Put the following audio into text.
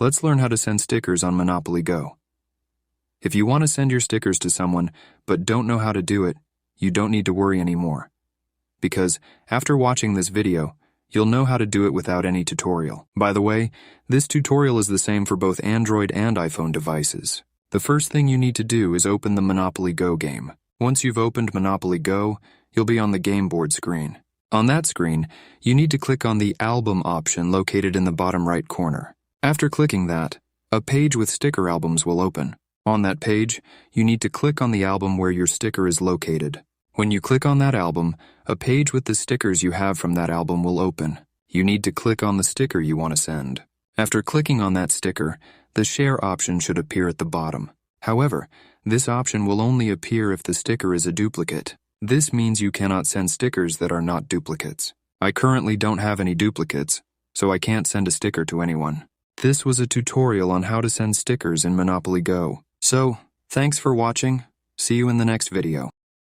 Let's learn how to send stickers on Monopoly Go. If you want to send your stickers to someone but don't know how to do it, you don't need to worry anymore. Because after watching this video, you'll know how to do it without any tutorial. By the way, this tutorial is the same for both Android and iPhone devices. The first thing you need to do is open the Monopoly Go game. Once you've opened Monopoly Go, you'll be on the game board screen. On that screen, you need to click on the Album option located in the bottom right corner. After clicking that, a page with sticker albums will open. On that page, you need to click on the album where your sticker is located. When you click on that album, a page with the stickers you have from that album will open. You need to click on the sticker you want to send. After clicking on that sticker, the share option should appear at the bottom. However, this option will only appear if the sticker is a duplicate. This means you cannot send stickers that are not duplicates. I currently don't have any duplicates, so I can't send a sticker to anyone. This was a tutorial on how to send stickers in Monopoly Go. So, thanks for watching. See you in the next video.